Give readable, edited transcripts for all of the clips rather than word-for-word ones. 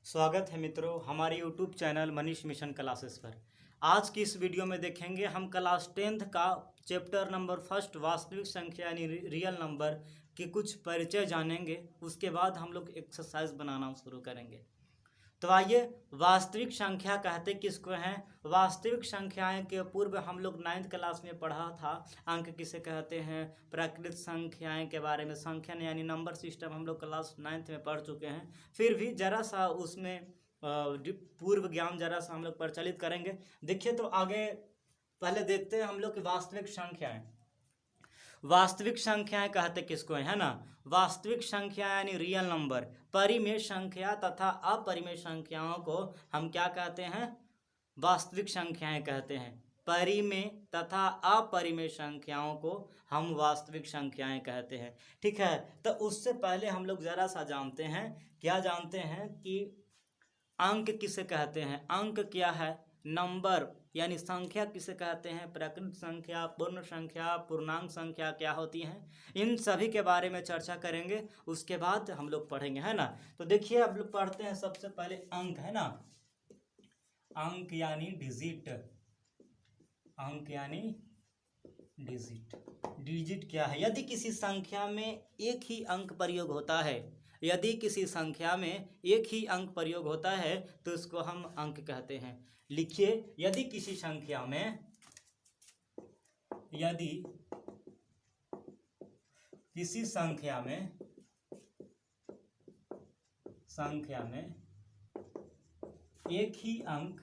स्वागत है मित्रों हमारे YouTube channel Manish mission classes पर। आज की इस वीडियो में देखेंगे हम क्लास 10th का चैप्टर नंबर फर्स्ट वास्तविक संख्या यानी रियल नंबर की कुछ परिचय जानेंगे। उसके बाद हम लोग एक्सरसाइज बनाना शुरू करेंगे। तो आइए, वास्तविक संख्या कहते किसको हैं? वास्तविक संख्याएं के पूर्व हम लोग 9th क्लास में पढ़ा था। अंक किसे कहते हैं, प्राकृत संख्याएं के बारे में, संख्या यानी नंबर सिस्टम हम लोग क्लास 9th में पढ़ चुके हैं। फिर भी जरा सा उसमें पूर्व ज्ञान जरा सा हम लोग प्रचलित करेंगे। देखिए, तो आगे पहले देखते हैं हम लोग की वास्तविक संख्याएं। वास्तविक संख्याएं कहते किसको है ना? वास्तविक संख्या यानी रियल नंबर। परिमेय संख्या तथा अपरिमेय संख्याओं को हम क्या कहते हैं? वास्तविक संख्याएं कहते हैं। परिमेय तथा अपरिमेय संख्याओं को हम वास्तविक संख्याएं कहते हैं। ठीक है, तो उससे पहले हम लोग जरा सा जानते हैं, क्या जानते हैं कि अंक किसे कहते हैं? अंक क्या है? नंबर यानी संख्या किसे कहते हैं? प्राकृत संख्या, पूर्ण संख्या, पूर्णांक संख्या क्या होती हैं? इन सभी के बारे में चर्चा करेंगे। उसके बाद हम लोग पढ़ेंगे, है ना? तो देखिए, अब लोग पढ़ते हैं सबसे पहले अंक, है ना? अंक यानी डिजिट। अंक यानी डिजिट। डिजिट क्या है? यदि किसी संख्या में एक ही अंक प्रयोग होता है, यदि किसी संख्या में एक ही अंक प्रयोग होता है तो इसको हम अंक कहते हैं। लिखिए, यदि किसी संख्या में, यदि किसी संख्या में एक ही अंक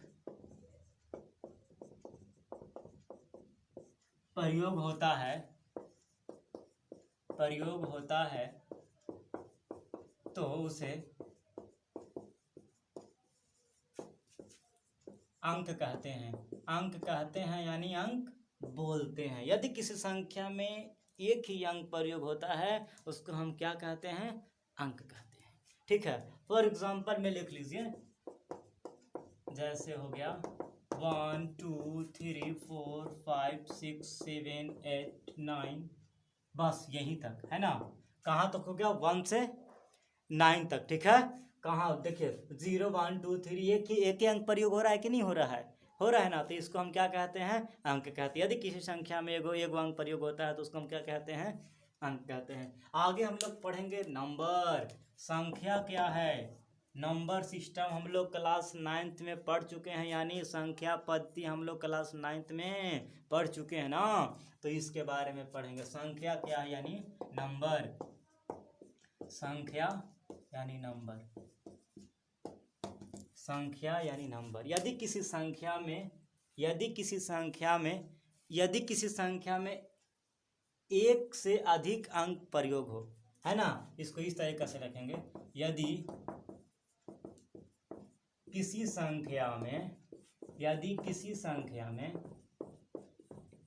प्रयोग होता है तो उसे अंक कहते हैं। अंक कहते हैं यानी अंक बोलते हैं। यदि किसी संख्या में एक ही अंक प्रयोग होता है उसको हम क्या कहते हैं? अंक कहते हैं। ठीक है, फॉर एग्जांपल में लिख लीजिए, जैसे हो गया 1 2 3 4 5 6 7 8 9, बस यहीं तक, है ना? कहाँ तक हो गया? 1 से 9 तक। ठीक है, कहाँ देखिए 0 1 2 3 एक ही अंक प्रयोग हो रहा है कि नहीं हो रहा है? हो रहा है ना? तो इसको हम क्या कहते हैं? अंक कहते हैं। यदि किसी संख्या में एगो अंक प्रयोग होता है तो उसको हम क्या कहते हैं? अंक कहते हैं। आगे हम लोग पढ़ेंगे नंबर। संख्या क्या है? नंबर सिस्टम हम लोग क्लास 9th में पढ़ चुके हैं, यानी संख्या पद्धति हम लोग क्लास 9th में पढ़ चुके हैं ना? तो इसके बारे में पढ़ेंगे। संख्या क्या है? यानी नंबर। संख्या यानी नंबर। संख्या यानी नंबर। यदि किसी संख्या में एक से अधिक अंक प्रयोग हो, है ना? इसको इस तरीके से रखेंगे, यदि किसी संख्या में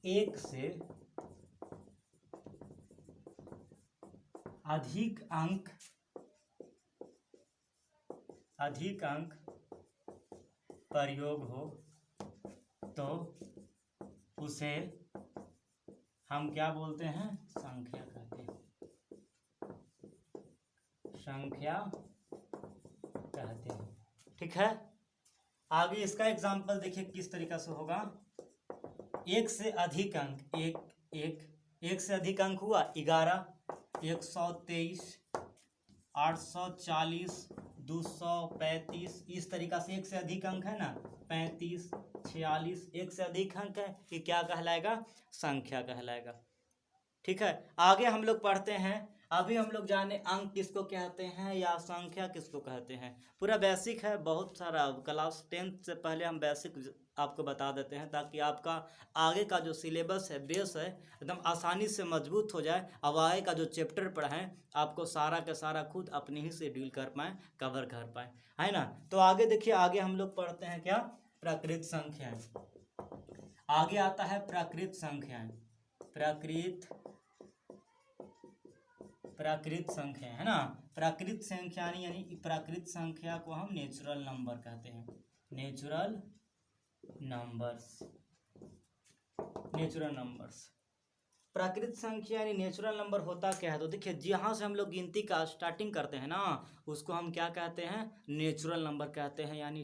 एक से अधिक अंक प्रयोग हो तो उसे हम क्या बोलते हैं? संख्या कहते हैं। संख्या कहते हैं। ठीक है, आगे इसका एग्जांपल देखिए किस तरीके से होगा। एक से अधिक अंक, एक से अधिक अंक हुआ 11, 123, 840, 235, इस तरीका से एक से अधिक अंक है ना, 35, 46, एक से अधिक अंक है, ये क्या कहलाएगा? संख्या कहलाएगा। ठीक है, आगे हम लोग पढ़ते हैं। अभी हम लोग जाने अंक किसको कहते हैं या संख्या किसको कहते हैं। पूरा बेसिक है, बहुत सारा। क्लास 10th से पहले हम बेसिक आपको बता देते हैं ताकि आपका आगे का जो सिलेबस है, बेस है, एकदम आसानी से मजबूत हो जाए। अब आगे का जो चैप्टर पढ़ाएं आपको सारा का सारा खुद अपने ही से डील कर पाएँ, कवर कर पाएँ, है ना? तो आगे देखिए, आगे हम लोग पढ़ते हैं क्या? प्राकृत संख्याएं। आगे आता है प्राकृत संख्याएं। प्राकृत संख्या, है ना? प्राकृत संख्या यानी प्राकृत संख्या को हम नेचुरल नंबर कहते हैं। Natural numbers. प्राकृत संख्या यानी नेचुरल नंबर होता क्या है? तो देखिए जहाँ से हम लोग गिनती का स्टार्टिंग करते हैं ना, उसको हम क्या कहते हैं? नेचुरल नंबर कहते हैं, यानी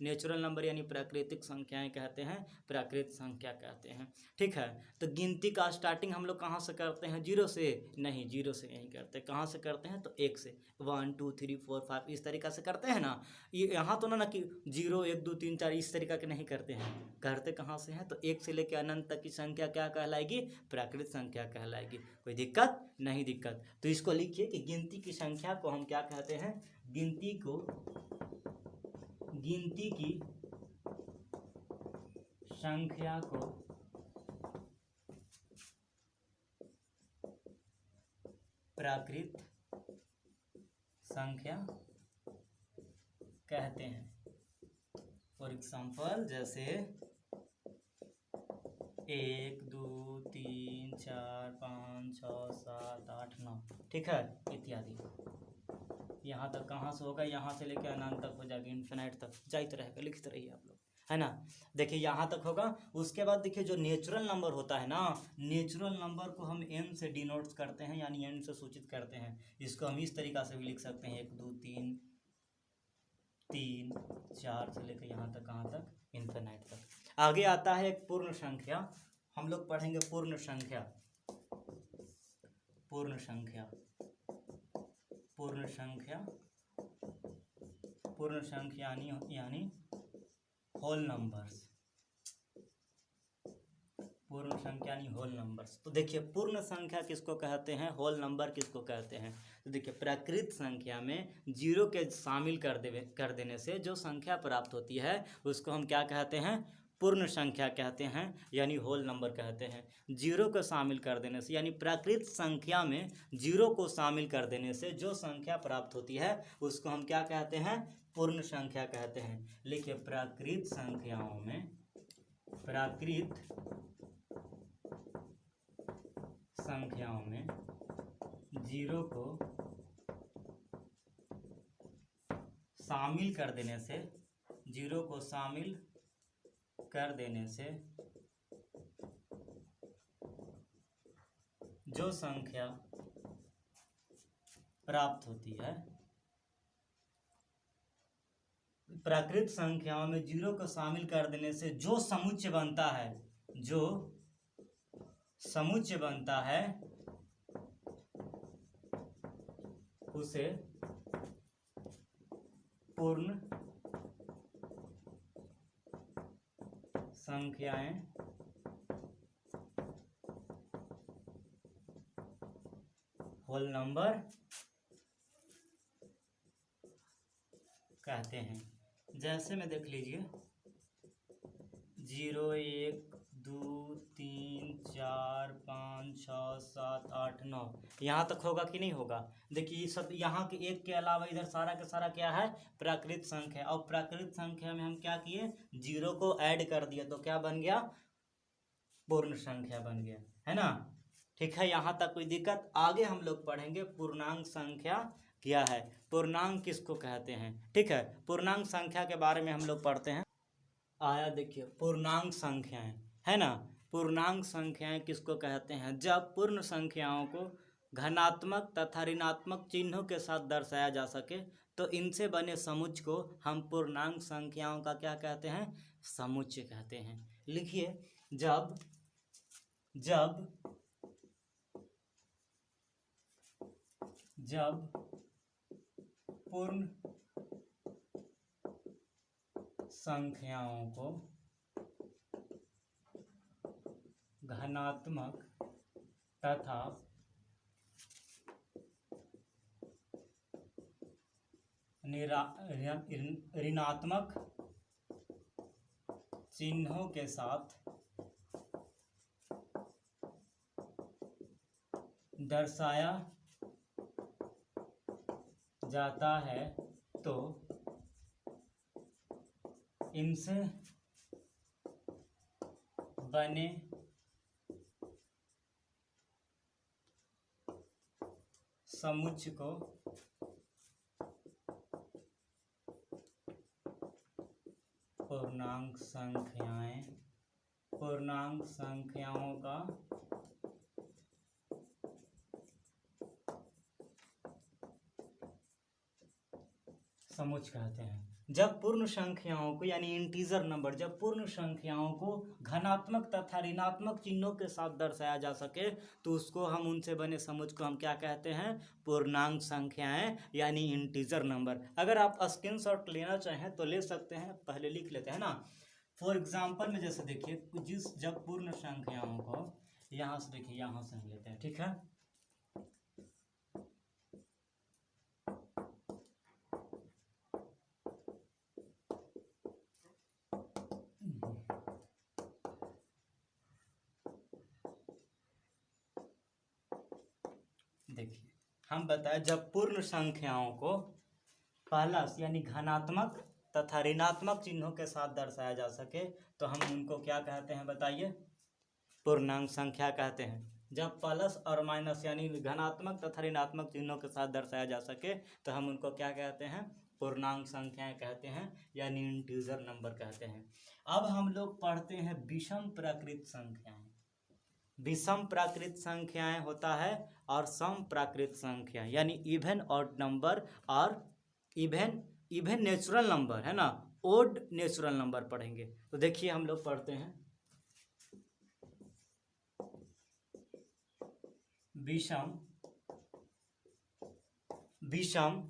नेचुरल नंबर यानी प्राकृतिक संख्याएं कहते हैं, प्राकृत संख्या कहते हैं। ठीक है, तो गिनती का स्टार्टिंग हम लोग कहाँ से करते हैं? जीरो से? नहीं, जीरो से नहीं करते। कहाँ से करते हैं? तो एक से, 1 2 3 4 5 इस तरीक़ा से करते हैं ना। ये यहाँ तो ना कि 0 1 2 3 4 इस तरीक़ा के नहीं करते हैं। करते कहाँ से हैं? तो एक से लेकर अनंत तक की संख्या क्या कहलाएगी? प्राकृत संख्या कहलाएगी। कोई दिक्कत? नहीं दिक्कत। तो इसको लिखिए कि गिनती की संख्या को हम क्या कहते हैं? गिनती की संख्या को प्राकृत संख्या कहते हैं। फॉर एग्जाम्पल जैसे 1 2 3 4 5 6 7 8 9, ठीक है, इत्यादि। यहाँ तक कहाँ से होगा? यहाँ से लेकर अनंत तक हो जाएगा, इन्फिनाइट तक जाते रहेगा। लिखते रहिए आप लोग, है ना। देखिए यहाँ तक होगा। उसके बाद देखिए जो नेचुरल नंबर होता है ना, नेचुरल नंबर को हम n से डिनोट करते हैं, यानी n से सूचित करते हैं। इसको हम इस तरीक़ा से भी लिख सकते हैं, 1 2 3 3 4 से लेकर यहाँ तक, कहाँ तक? इन्फिनाइट तक। आगे आता है एक पूर्ण संख्या। हम लोग पढ़ेंगे पूर्ण संख्या। पूर्ण संख्या, पूर्ण संख्या, पूर्ण संख्या यानी होल नंबर्स। पूर्ण संख्या यानी होल नंबर्स। तो देखिए पूर्ण संख्या किसको कहते हैं? होल नंबर किसको कहते हैं? तो देखिए प्राकृत संख्या में जीरो के शामिल कर देने से जो संख्या प्राप्त होती है उसको हम क्या कहते हैं? पूर्ण संख्या कहते हैं, यानी होल नंबर कहते हैं। जीरो को शामिल कर देने से, यानी प्राकृत संख्या में जीरो को शामिल कर देने से जो संख्या प्राप्त होती है उसको हम क्या कहते हैं? पूर्ण संख्या कहते हैं। लिखिए प्राकृत संख्याओं में, प्राकृत संख्याओं में जीरो को शामिल कर देने से, जीरो को शामिल कर देने से जो संख्या प्राप्त होती है, प्राकृत संख्याओं में जीरो को शामिल कर देने से जो समुच्चय बनता है, जो समुच्चय बनता है उसे पूर्ण संख्याएं होल नंबर कहते हैं। जैसे में देख लीजिए 0 1 2 3 4 5 6 7 8 9, यहाँ तक होगा कि नहीं होगा? देखिए सब यहाँ के एक के अलावा इधर सारा का सारा क्या है? प्राकृत संख्या। और प्राकृत संख्या में हम क्या किए? जीरो को ऐड कर दिया, तो क्या बन गया? पूर्ण संख्या बन गया, है ना। ठीक है, यहाँ तक कोई दिक्कत? आगे हम लोग पढ़ेंगे पूर्णांक संख्या क्या है, पूर्णांक किसको कहते हैं। ठीक है, पूर्णांक संख्या के बारे में हम लोग पढ़ते हैं। आया देखिए पूर्णांक संख्याएं, है ना। पूर्णांक संख्याएं किसको कहते हैं? जब पूर्ण संख्याओं को धनात्मक तथा ऋणात्मक चिन्हों के साथ दर्शाया जा सके तो इनसे बने समुच्चय को हम पूर्णांक संख्याओं का क्या कहते हैं? समुच्चय कहते हैं। लिखिए जब पूर्ण संख्याओं को धनात्मक तथा ऋणात्मक चिन्हों के साथ दर्शाया जाता है तो इनसे बने समुच्चय को पूर्णांक संख्याओं का समुच्च कहते हैं। जब पूर्ण संख्याओं को यानी इंटीजर नंबर, जब पूर्ण संख्याओं को धनात्मक तथा ऋणात्मक चिन्हों के साथ दर्शाया जा सके तो उसको हम, उनसे बने समुच्च को हम क्या कहते हैं? पूर्णांक संख्याएं यानी इंटीजर नंबर। अगर आप स्क्रीनशॉट लेना चाहें तो ले सकते हैं, पहले लिख लेते हैं ना। फॉर एग्जाम्पल में जैसे देखिए, जब पूर्ण संख्याओं को यहाँ से देखिए, यहाँ से हम लेते हैं, ठीक है। देखिए, हम बताएं जब पूर्ण संख्याओं को प्लस यानी धनात्मक तथा ऋणात्मक चिन्हों के साथ दर्शाया जा सके तो हम उनको क्या कहते हैं? बताइए। पूर्णांक संख्या कहते हैं। जब प्लस और माइनस यानी धनात्मक तथा ऋणात्मक चिन्हों के साथ दर्शाया जा सके तो हम उनको क्या कहते हैं? पूर्णांक संख्याएं कहते हैं यानी इंटीजर नंबर कहते हैं। अब हम लोग पढ़ते हैं विषम प्राकृत संख्याएं। विषम प्राकृत संख्याएं होता है और सम प्राकृत संख्या यानी इवन ऑड नंबर और इवन नेचुरल नंबर, है ना, ओड नेचुरल नंबर पढ़ेंगे। तो देखिए हम लोग पढ़ते हैं विषम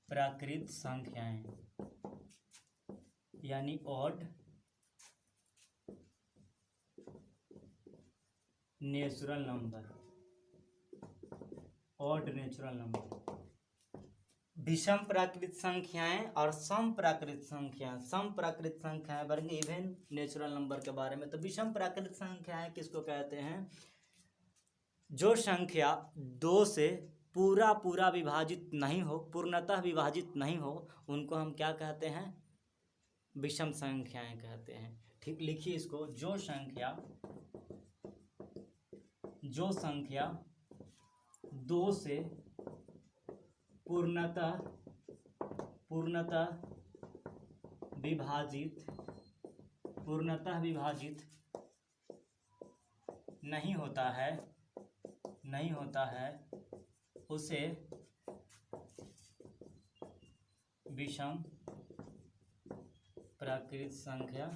प्राकृत संख्याएं यानी odd natural number, odd natural number. विषम प्राकृत संख्याएं और सम प्राकृत संख्याएं। सम प्राकृत संख्याएं बढ़ेंगे इवन नेचुरल नंबर के बारे में। तो विषम प्राकृत संख्याएं किसको कहते हैं? जो संख्या दो से पूरा विभाजित नहीं हो, पूर्णतः विभाजित नहीं हो, उनको हम क्या कहते हैं? विषम संख्याएं कहते हैं। ठीक, लिखिए इसको। जो संख्या दो से पूर्णतः विभाजित नहीं होता है उसे विषम प्राकृत संख्या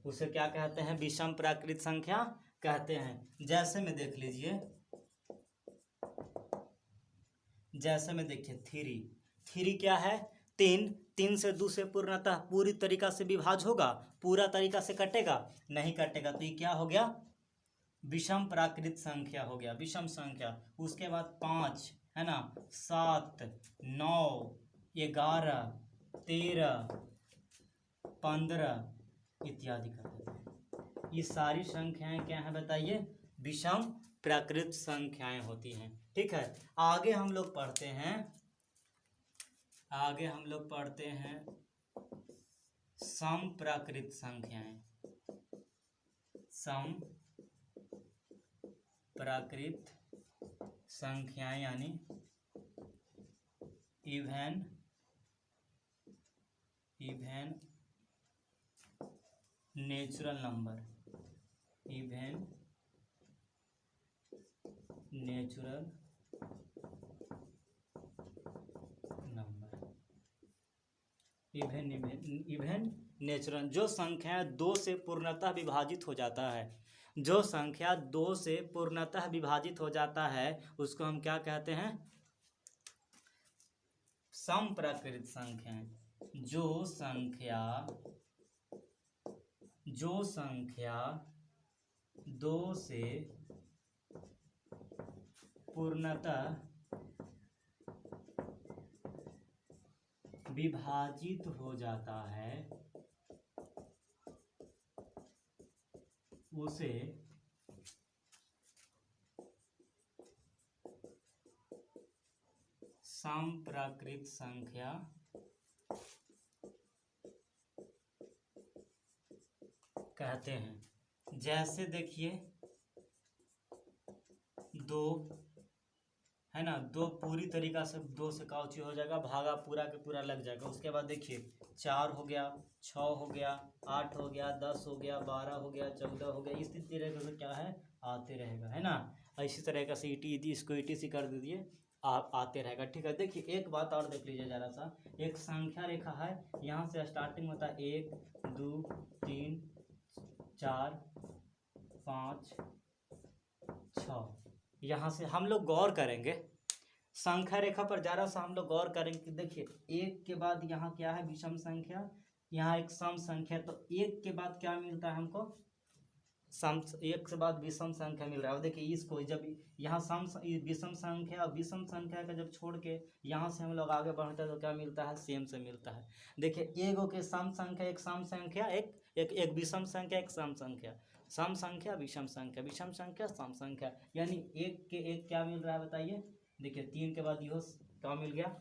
उसे क्या कहते हैं? विषम प्राकृत संख्या कहते हैं। जैसे में देख लीजिए, जैसे में देखिए थ्री क्या है? तीन से दो से पूर्णतः पूरी तरीका से विभाज होगा, पूरा तरीका से कटेगा नहीं कटेगा, तो ये क्या हो गया? विषम प्राकृत संख्या हो गया, विषम संख्या। उसके बाद 5, है ना, 7, 9, 11, 13, 15 इत्यादि कर देते हैं। ये सारी संख्याएं क्या हैं? बताइए। विषम प्राकृत संख्याएं होती हैं। ठीक है, आगे हम लोग पढ़ते हैं सम प्राकृत संख्याएं। सम प्राकृत संख्याएं यानी even natural number, even natural number, even natural. जो संख्या दो से पूर्णतः विभाजित हो जाता है, जो संख्या दो से पूर्णतः विभाजित हो जाता है उसको हम क्या कहते हैं? सम प्राकृत संख्याएं। जो संख्या दो से पूर्णतः विभाजित हो जाता है उसे सम प्राकृत संख्या कहते हैं। जैसे देखिए दो, है ना, दो पूरी तरीका से दो से काउची हो जाएगा, भागा पूरा के पूरा लग जाएगा। उसके बाद देखिए 4 हो गया, 6 हो गया, 8 हो गया, 10 हो गया, 12 हो गया, 14 हो गया। इस तरीके से क्या है? आते रहेगा, है ना। इसी तरह का सी टी इसको ई टी सी कर दीजिए, आप आते रहेगा। ठीक है, देखिए एक बात और देख लीजिए ज़रा सा, एक संख्या रेखा है, यहाँ से स्टार्टिंग होता है 1 2 3 4 5 6। यहाँ से हम लोग गौर करेंगे संख्या रेखा पर, जरा सा हम लोग गौर करेंगे कि देखिए एक के बाद यहाँ क्या है, विषम संख्या, यहाँ एक सम संख्या, तो एक के बाद क्या मिलता है हमको, सम, एक के बाद विषम संख्या मिल रहा है। और देखिए इसको जब यहाँ विषम संख्या, विषम संख्या का जब छोड़ के यहाँ से हम लोग आगे बढ़ते हैं तो क्या मिलता है, सेम से मिलता है। देखिए एक के सम संख्या, एक सम संख्या, एक विषम संख्या, एक सम संख्या, सम संख्या विषम संख्या, विषम संख्या सम संख्या, यानी एक के एक क्या मिल रहा है बताइए। देखिए 3 के बाद यो क्या मिल गया,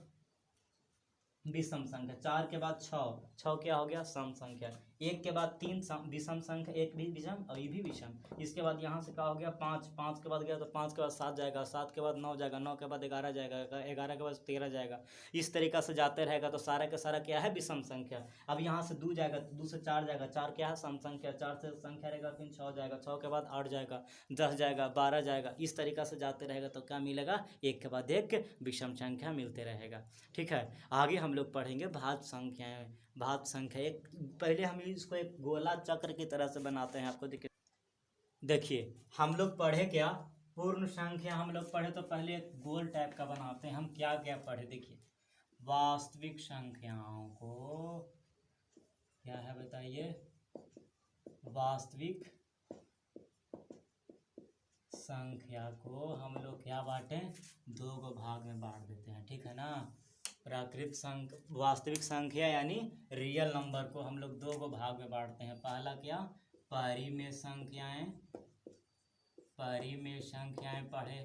विषम संख्या। 4 के बाद 6 क्या हो गया, सम संख्या। 1 के बाद 3 विषम संख्या, एक भी विषम और ये भी विषम। इसके बाद यहाँ से क्या हो गया 5 के बाद गया तो 5 के बाद 7 जाएगा, 7 के बाद 9 जाएगा, 9 के बाद 11 जाएगा, 11 के बाद 13 जाएगा। इस तरीक़ा से जाते रहेगा तो सारा का सारा क्या है, विषम संख्या। अब यहाँ से 2 जाएगा, 2 से 4 जाएगा, 4 क्या है, सम संख्या। 4 से संख्या रहेगा फिर 6 जाएगा, 6 के बाद 8 जाएगा, 10 जाएगा, 12 जाएगा। इस तरीक़ा से जाते रहेगा तो क्या मिलेगा, एक के बाद एक विषम संख्या मिलते रहेगा। ठीक है, आगे हम लोग पढ़ेंगे भाज्य संख्याएं। भाज्य संख्या एक, पहले हम इसको एक गोला चक्र की तरह से बनाते हैं। आपको देखिए हम लोग पढ़े क्या, पूर्ण संख्या हम लोग पढ़े, तो पहले एक गोल टाइप का बनाते हैं। हम क्या क्या पढ़े, देखिए वास्तविक संख्याओं को क्या है बताइए, वास्तविक संख्या को हम लोग क्या बांटें, 2 भाग में बांट देते हैं। ठीक है ना, प्राकृत संख्या, वास्तविक संख्या यानी रियल नंबर को हम लोग 2 भाग में बांटते हैं। पहला क्या, परिमेय संख्याएं, परिमेय संख्याएं पढ़े,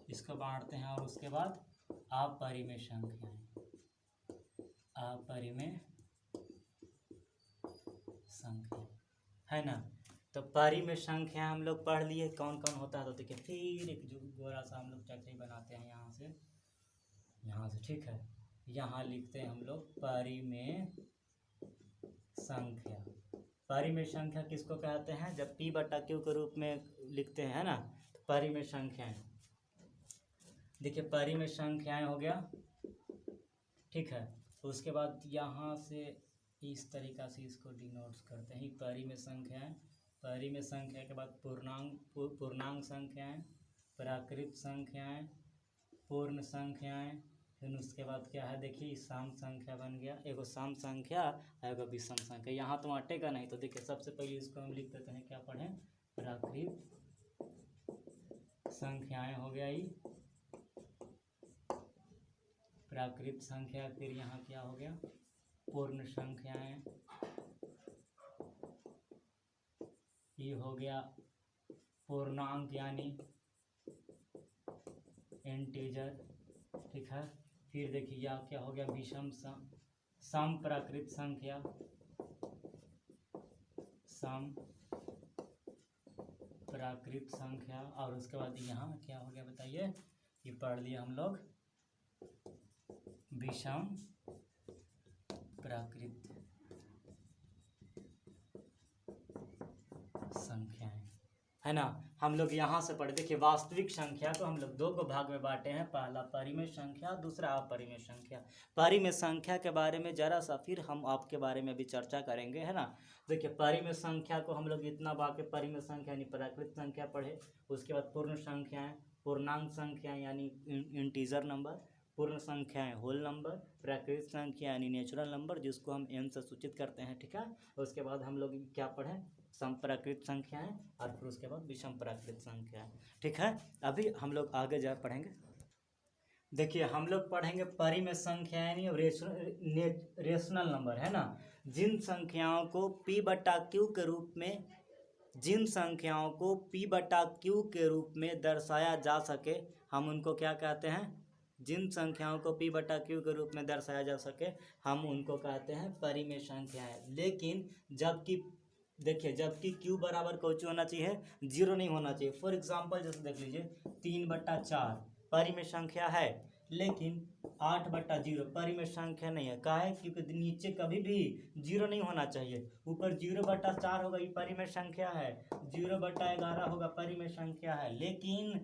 इसको बांटते हैं। और उसके बाद अपरिमेय संख्याएं, अपरिमेय संख्या, है ना। तो परिमेय संख्या हम लोग पढ़ लिए कौन कौन होता है। तो देखिए फिर एक जो गोरा सा हम लोग चक्री बनाते हैं यहाँ से, ठीक है। यहाँ लिखते हैं हम लोग परिमेय संख्या। परिमेय संख्या किसको कहते हैं, जब P/Q के रूप में लिखते हैं, है ना, तो परिमेय संख्याएं। देखिए परिमेय संख्याएं हो गया, ठीक है। उसके बाद यहाँ से इस तरीक़ा से इसको डिनोट करते हैं, परिमेय संख्याएं। परिमेय संख्या के बाद पूर्णांक संख्याएं, प्राकृत संख्याएं, पूर्ण संख्याएं, फिर उसके बाद क्या है, देखिए सम संख्या बन गया, एगो सम संख्या, एगो विषम संख्या। यहाँ तो अटेगा नहीं, तो देखिए सबसे पहले इसको हम लिख देते हैं, क्या पढ़ें, प्राकृत संख्याएं हो गया ये प्राकृत संख्या। फिर यहाँ क्या हो गया, पूर्ण संख्याएं, ये हो गया पूर्णांक यानी इंटीजर। ठीक है, फिर देखिए यह क्या हो गया, विषम सम प्राकृत संख्या, सम प्राकृत संख्या। और उसके बाद यहाँ क्या हो गया बताइए, ये पढ़ लिया हम लोग विषम प्राकृत संख्याएं, है ना। हम लोग यहाँ से पढ़े, देखिए वास्तविक संख्या को हम लोग 2 भाग में बांटे हैं, पहला परिमेय संख्या, दूसरा अपरिमेय संख्या। परिमेय संख्या के बारे में जरा सा फिर हम आपके बारे में भी चर्चा करेंगे, है ना। देखिए परिमेय संख्या को हम लोग इतना बाकी, परिमेय संख्या यानी प्राकृत संख्या पढ़े। उसके बाद पूर्ण संख्याएं, पूर्णांक संख्या यानी इंटीजर नंबर, पूर्ण संख्याएं होल नंबर, प्राकृत संख्या यानी नेचुरल नंबर जिसको हम n से सूचित करते हैं। ठीक है, उसके बाद हम लोग क्या पढ़ें, समप्राकृत संख्याएं, और फिर उसके बाद विषम प्राकृत संख्याएं। ठीक है, अभी हम लोग आगे जा पढ़ेंगे। देखिए हम लोग पढ़ेंगे परिमेय संख्या यानी रेशनल नंबर, है ना। जिन संख्याओं को P/Q के रूप में, जिन संख्याओं को P/Q के रूप में दर्शाया जा सके, हम उनको क्या कहते हैं, जिन संख्याओं को P/Q के रूप में दर्शाया जा सके हम उनको कहते हैं परिमेय संख्याएं। लेकिन जबकि देखिए, जबकि Q बराबर कुछ होना चाहिए, 0 नहीं होना चाहिए। फॉर एग्जांपल जैसे देख लीजिए 3/4 परिमेय संख्या है, लेकिन 8/0 परिमेय संख्या नहीं है। काहे? क्योंकि नीचे कभी भी 0 नहीं होना चाहिए। ऊपर 0/4 होगा, ये परिमेय संख्या है। 0/11 होगा, परिमेय संख्या है। लेकिन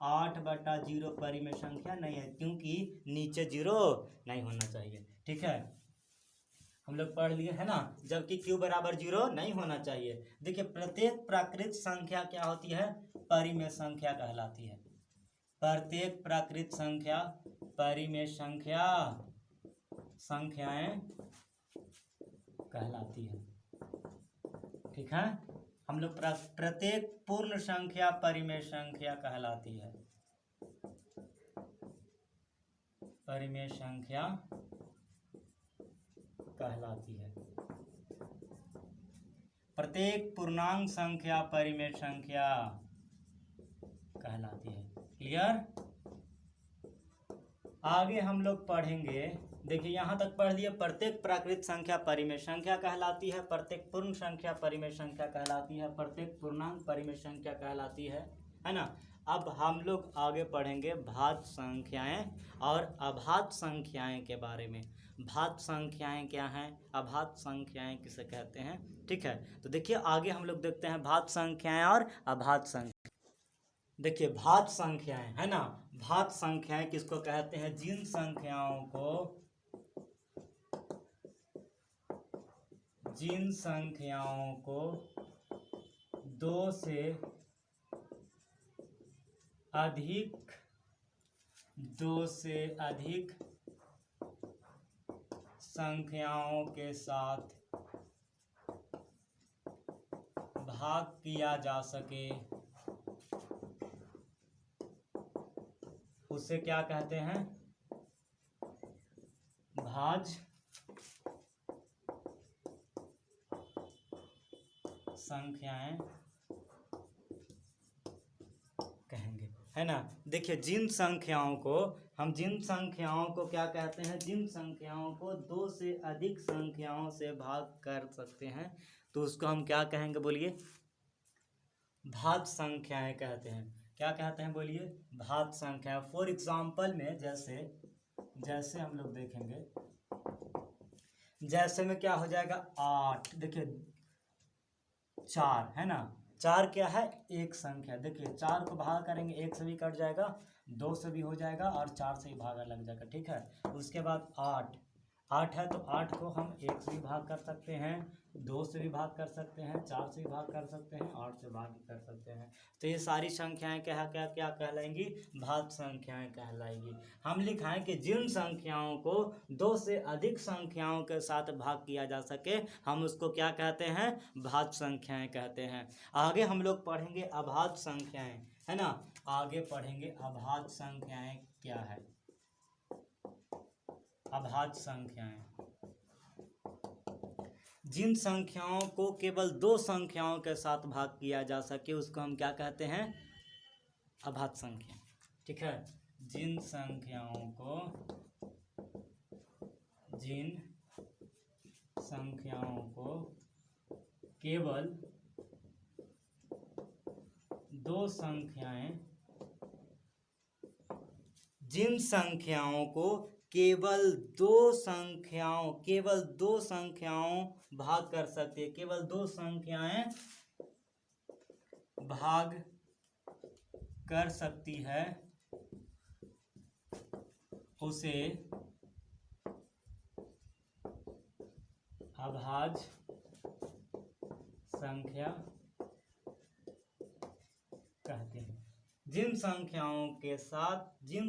8/0 परिमेय संख्या नहीं है, क्योंकि नीचे 0 नहीं होना चाहिए। ठीक है, हम लोग पढ़ लिए है ना। जबकि q बराबर 0 नहीं होना चाहिए। देखिए, प्रत्येक प्राकृत संख्या क्या होती है? परिमेय संख्या कहलाती है। प्रत्येक प्राकृत संख्या परिमेय संख्याएं कहलाती है। ठीक है, हम लोग प्रत्येक पूर्ण संख्या परिमेय संख्या कहलाती है। परिमेय संख्या कहलाती है। प्रत्येक पूर्णांक संख्या परिमेय संख्या कहलाती है। क्लियर? आगे हम लोग पढ़ेंगे। देखिए, यहाँ तक पढ़ लिया, प्रत्येक प्राकृत संख्या परिमेय संख्या कहलाती है, प्रत्येक पूर्ण संख्या परिमेय संख्या कहलाती है, प्रत्येक पूर्णांक परिमेय संख्या कहलाती है ना। अब हम लोग आगे पढ़ेंगे भाज्य संख्याएं और अभाज्य संख्याएं के बारे में। भाज्य संख्याएं क्या हैं, अभाज्य संख्याएं किसे कहते हैं? ठीक है, तो देखिए आगे हम लोग देखते हैं भाज्य संख्याएं और अभाज्य संख्या। देखिए, भाज्य संख्याएं है ना, भाज्य संख्याएं किसको कहते हैं? जिन संख्याओं को 2 से अधिक संख्याओं के साथ भाग किया जा सके, उसे क्या कहते हैं? भाज्य संख्याएं कहेंगे, है ना। देखिए, जिन संख्याओं को क्या कहते हैं? जिन संख्याओं को 2 से अधिक संख्याओं से भाग कर सकते हैं, तो उसको हम क्या कहेंगे? बोलिए, भाज्य संख्याएं कहते हैं। क्या कहते हैं? बोलिए, भाज्य संख्या। फॉर एग्जाम्पल में जैसे हम लोग देखेंगे, जैसे में क्या हो जाएगा? 8। देखिए, 4 है ना, 4 क्या है? एक संख्या। देखिए, 4 को भाग करेंगे, 1 से भी कट जाएगा, 2 से भी हो जाएगा और 4 से ही भागा लग जाएगा। ठीक है, उसके बाद 8 है, तो 8 को हम 1 से भी भाग कर सकते हैं, 2 से भी भाग कर सकते हैं, 4 से भी भाग कर सकते हैं, 8 से भाग कर सकते हैं। तो ये सारी संख्याएं क्या कहलाएंगी? भाज्य संख्याएं कहलाएंगी। हम लिखाएं कि जिन संख्याओं को 2 से अधिक संख्याओं के साथ भाग किया जा सके, हम उसको क्या कहते हैं? भाज्य संख्याएं कहते हैं। आगे हम लोग पढ़ेंगे अभाज्य संख्याएं, है ना। आगे पढ़ेंगे अभाज्य संख्याएं क्या है। अभाज्य संख्याएं, जिन संख्याओं को केवल 2 संख्याओं के साथ भाग किया जा सके, उसको हम क्या कहते हैं? अभाज्य संख्या। ठीक है, जिन संख्याओं को केवल 2 संख्याएं, जिन संख्याओं को केवल दो संख्याओं भाग कर सकते, केवल 2 संख्याएं भाग कर सकती है, उसे अभाज्य संख्या कहते हैं। जिन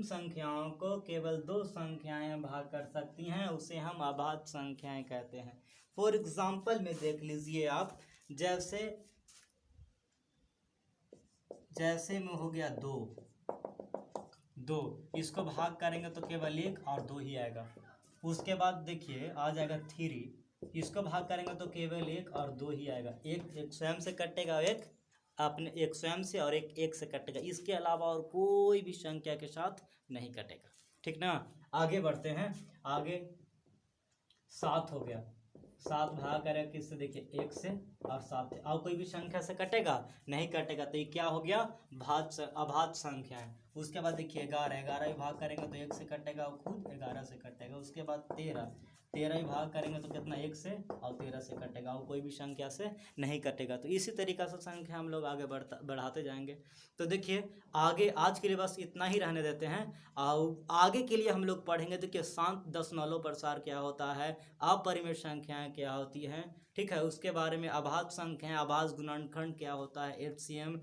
संख्याओं को केवल 2 संख्याएं भाग कर सकती हैं, उसे हम अभाज्य संख्याएं कहते हैं। फॉर एग्जाम्पल में देख लीजिए आप, जैसे में हो गया 2, इसको भाग करेंगे तो केवल 1 और 2 ही आएगा। उसके बाद देखिए आ जाएगा 3, इसको भाग करेंगे तो केवल 1 और 2 ही आएगा। एक स्वयं से कटेगा, एक अपने एक स्वयं से, और एक से कटेगा। इसके अलावा और कोई भी संख्या के साथ नहीं कटेगा। ठीक ना। आगे बढ़ते हैं। आगे 7 हो गया। 7 भाग करेगा किससे, देखिए 1 से और 7 से। और कोई भी संख्या से कटेगा नहीं कटेगा, तो ये क्या हो गया, अभाज्य संख्या है। उसके बाद देखिए 11 भी भाग करेंगे तो 1 से कटेगा और खुद 11 से कटेगा। उसके बाद 13 भी भाग करेंगे तो कितना, 1 से और 13 से कटेगा और कोई भी संख्या से नहीं कटेगा। तो इसी तरीक़ा से संख्या हम लोग आगे बढ़ाते जाएंगे। तो देखिए आगे आज के लिए बस इतना ही रहने देते हैं, और आगे के लिए हम लोग पढ़ेंगे। देखिए शांत दशमलव प्रसार क्या होता है, अपरिमेय संख्याएं क्या होती हैं, ठीक है, उसके बारे में अभाज्य संख्याएं, अभाज्य गुणनखंड क्या होता है, एचसीएम,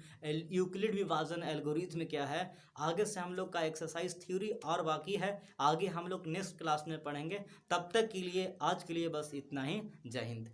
यूक्लिड विभाजन एल्गोरिथ्म क्या है। आगे से हम लोग का एक्सरसाइज थ्योरी और बाकी है, आगे हम लोग नेक्स्ट क्लास में पढ़ेंगे। तब तक के लिए आज के लिए बस इतना ही। जय हिंद।